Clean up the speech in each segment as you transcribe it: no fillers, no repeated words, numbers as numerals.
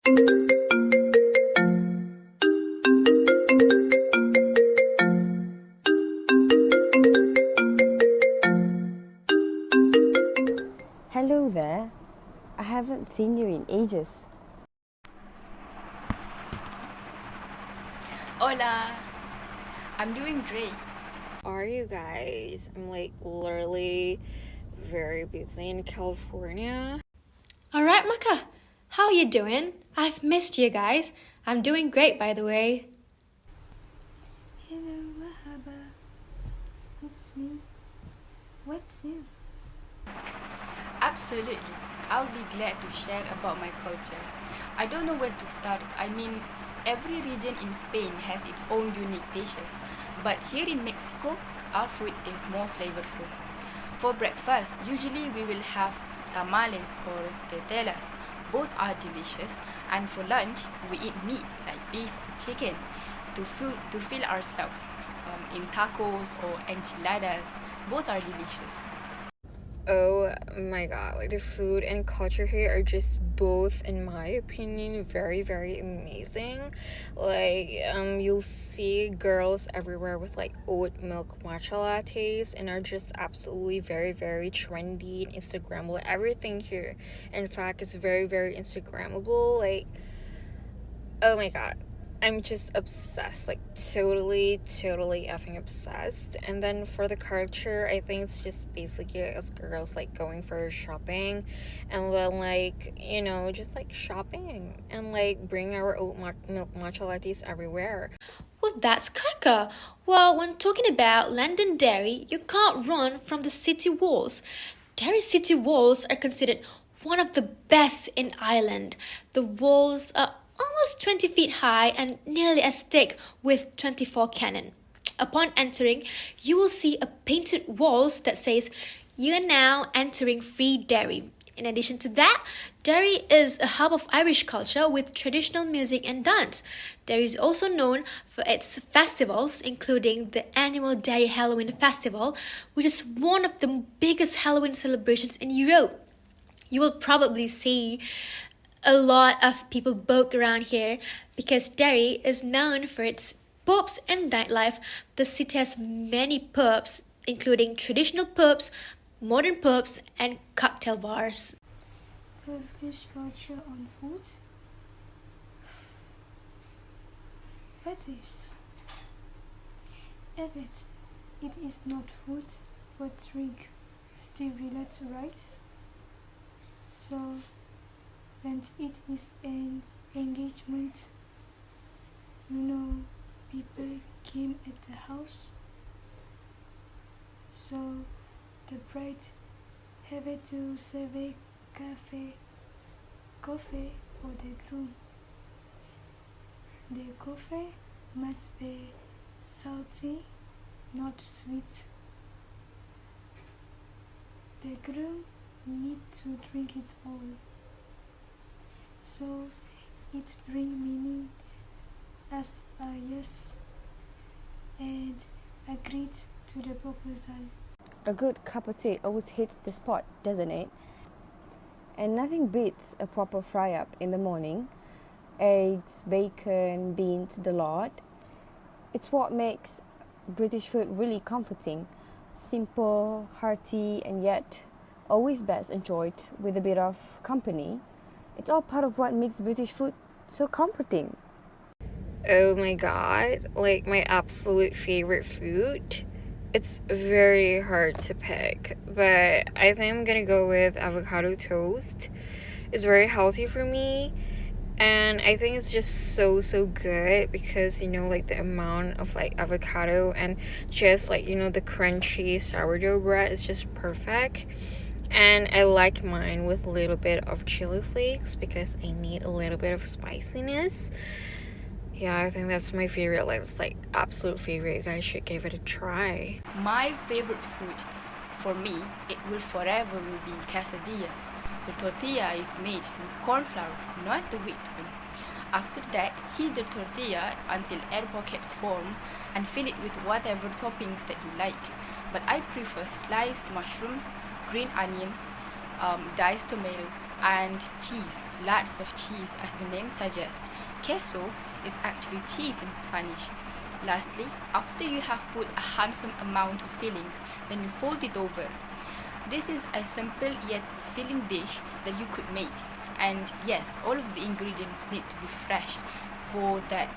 Hello there. I haven't seen you in ages. Hola, I'm doing great. Are you guys? I'm like literally very busy in California. Alright, Maka. How are you doing? I've missed you guys. I'm doing great, by the way. Hello, Mahaba. It's me. What's new? Absolutely. I'll be glad to share about my culture. I don't know where to start. I mean, every region in Spain has its own unique dishes. But here in Mexico, our food is more flavorful. For breakfast, usually we will have tamales or tetelas. Both are delicious. And for lunch, we eat meat like beef or chicken to fill ourselves. In tacos or enchiladas, both are delicious. Oh my god, like the food and culture here are just both, in my opinion, very, very amazing. Like, you'll see girls everywhere with like oat milk matcha lattes and are just absolutely very, very trendy and Instagrammable. Everything here, in fact, is very, very Instagrammable. Like, oh my god. I'm just obsessed, like totally, totally effing obsessed. And then for the culture, I think it's just basically us girls like going for shopping and then like, just like shopping and like bring our milk matcha lattes everywhere. Well, that's cracker. Well, when talking about London Derry, you can't run from the city walls. Derry city walls are considered one of the best in Ireland. The walls are almost 20 feet high and nearly as thick with 24 cannon. Upon entering, you will see a painted walls that says, "You are now entering Free Derry." In addition to that, Derry is a hub of Irish culture with traditional music and dance. Derry is also known for its festivals, including the annual Derry Halloween Festival, which is one of the biggest Halloween celebrations in Europe. You will probably see a lot of people book around here because Derry is known for its pubs and nightlife. The city has many pubs, including traditional pubs, modern pubs, and cocktail bars. Turkish culture on food? What is? Evet, it is not food, but drink. Still relates, right? So, when it is an engagement, people came at the house. So, the bride have to serve coffee for the groom. The coffee must be salty, not sweet. The groom need to drink it all. So it bring meaning as a yes and agreed to the proposal. A good cup of tea always hits the spot, doesn't it? And nothing beats a proper fry up in the morning. Eggs, bacon, beans, the lot. It's what makes British food really comforting. Simple, hearty, and yet always best enjoyed with a bit of company. It's all part of what makes British food so comforting. Oh my god, like my absolute favorite food. It's very hard to pick, but I think I'm gonna go with avocado toast. It's very healthy for me, and I think it's just so, so good because like the amount of like avocado and just like the crunchy sourdough bread is just perfect. And I like mine with a little bit of chili flakes because I need a little bit of spiciness. Yeah, I think that's my favorite. Like, it's like absolute favorite. You guys should give it a try. My favorite food, for me, it will forever will be quesadillas. The tortilla is made with corn flour, not the wheat one. After that, heat the tortilla until air pockets form and fill it with whatever toppings that you like. But I prefer sliced mushrooms, green onions, diced tomatoes, and cheese, lots of cheese, as the name suggests. Queso is actually cheese in Spanish. Lastly, after you have put a handsome amount of fillings, then you fold it over. This is a simple yet filling dish that you could make. And yes, all of the ingredients need to be fresh for that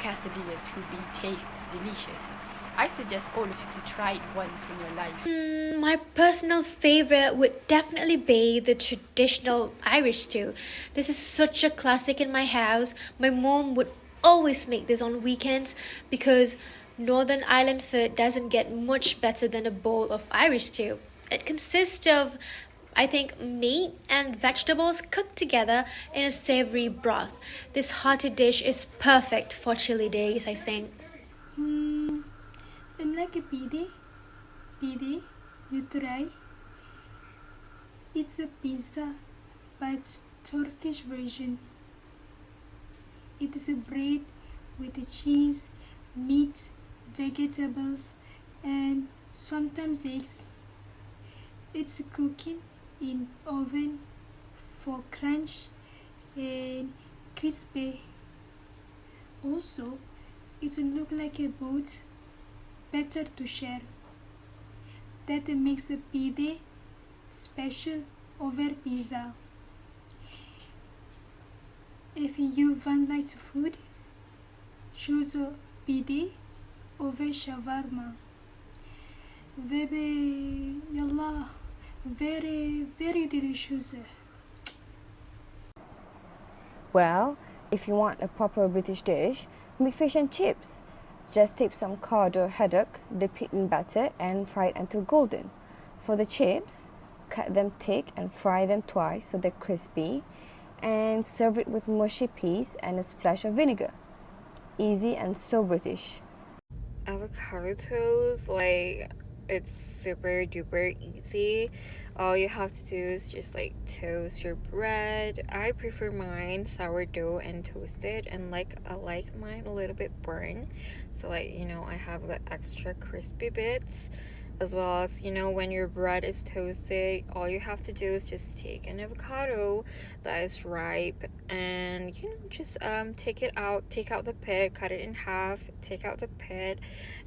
quesadilla to be taste delicious. I suggest all of you to try it once in your life. My personal favorite would definitely be the traditional Irish stew. This is such a classic in my house. My mom would always make this on weekends because Northern Ireland food doesn't get much better than a bowl of Irish stew. It consists of, I think, meat and vegetables cooked together in a savory broth. This hearty dish is perfect for chilly days, I think. Unlike a pide, you try. It's a pizza, but Turkish version. It is a bread with cheese, meat, vegetables, and sometimes eggs. It's cooking in oven for crunch and crispy. Also, it look like a boat, better to share. That makes a pide special over pizza. If you want light food, choose a pide over shawarma. Baby, yallah, very delicious. Well, if you want a proper British dish, make fish and chips. Just dip some cod or haddock, dip it in batter and fry it until golden. For the chips, cut them thick and fry them twice so they're crispy, and serve it with mushy peas and a splash of vinegar. Easy and so British. Avocado toast, like, it's super duper easy. All you have to do is just like toast your bread. I prefer mine sourdough and toasted, and I like mine a little bit burnt, so I have the extra crispy bits. As well as, when your bread is toasted, all you have to do is just take an avocado that is ripe and, just take out the pit, cut it in half, take out the pit,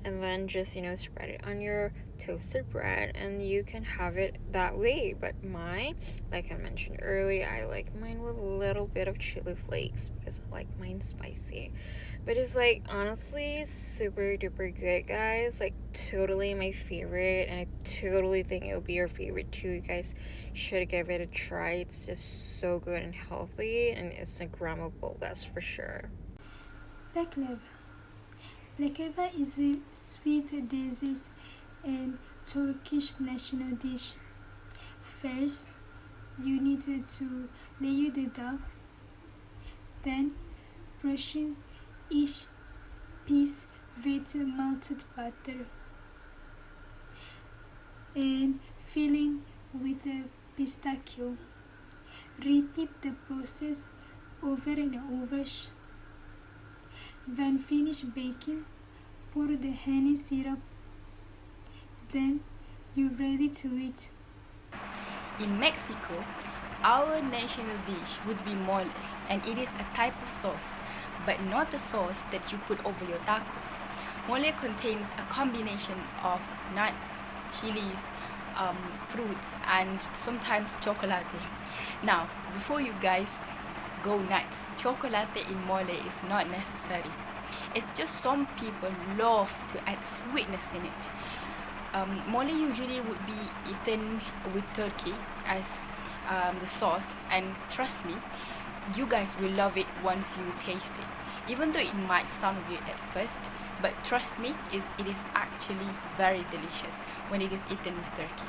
and then just, spread it on your toasted bread, and you can have it that way. But mine, like I mentioned earlier, I like mine with a little bit of chili flakes because I like mine spicy. But it's honestly super duper good, guys. Totally my favorite, and I totally think it'll be your favorite too. You guys should give it a try. It's just so good and healthy and Instagrammable, that's for sure. Baklava. Baklava is a sweet dessert and Turkish national dish. First, you need to layer the dough, then brushing each piece with melted butter and filling with a pistachio. Repeat the process over and over. When finished baking, pour the honey syrup. Then you're ready to eat. In Mexico, our national dish would be mole, and it is a type of sauce, but not the sauce that you put over your tacos. Mole contains a combination of nuts, chilies, fruits, and sometimes chocolate. Now, before you guys go nuts, chocolate in mole is not necessary. It's just some people love to add sweetness in it. Mole usually would be eaten with turkey as the sauce, and trust me, you guys will love it once you taste it. Even though it might sound weird at first, but trust me, it is actually very delicious when it is eaten with turkey.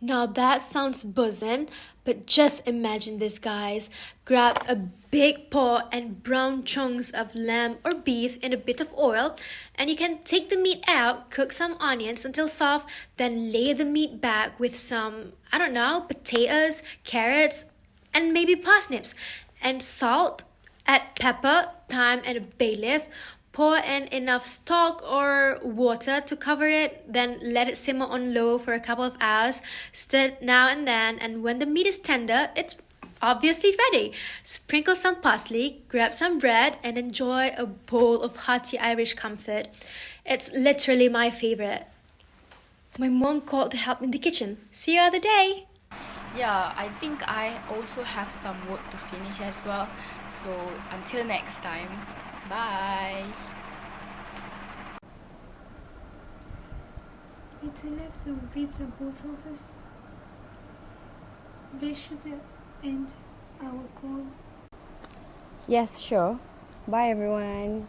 Now that sounds buzzing, but just imagine this, guys. Grab a big pot and brown chunks of lamb or beef in a bit of oil, and you can take the meat out, cook some onions until soft, then lay the meat back with some, potatoes, carrots, and maybe parsnips, and salt, add pepper, thyme, and a bay leaf. Pour in enough stock or water to cover it, then let it simmer on low for a couple of hours. Stir it now and then, and when the meat is tender, it's obviously ready. Sprinkle some parsley, grab some bread, and enjoy a bowl of hearty Irish comfort. It's literally my favorite. My mom called to help in the kitchen. See you other day. Yeah, I think I also have some work to finish as well. So until next time, bye. It's enough to beat the both of us. We should end our call. Yes, sure. Bye, everyone.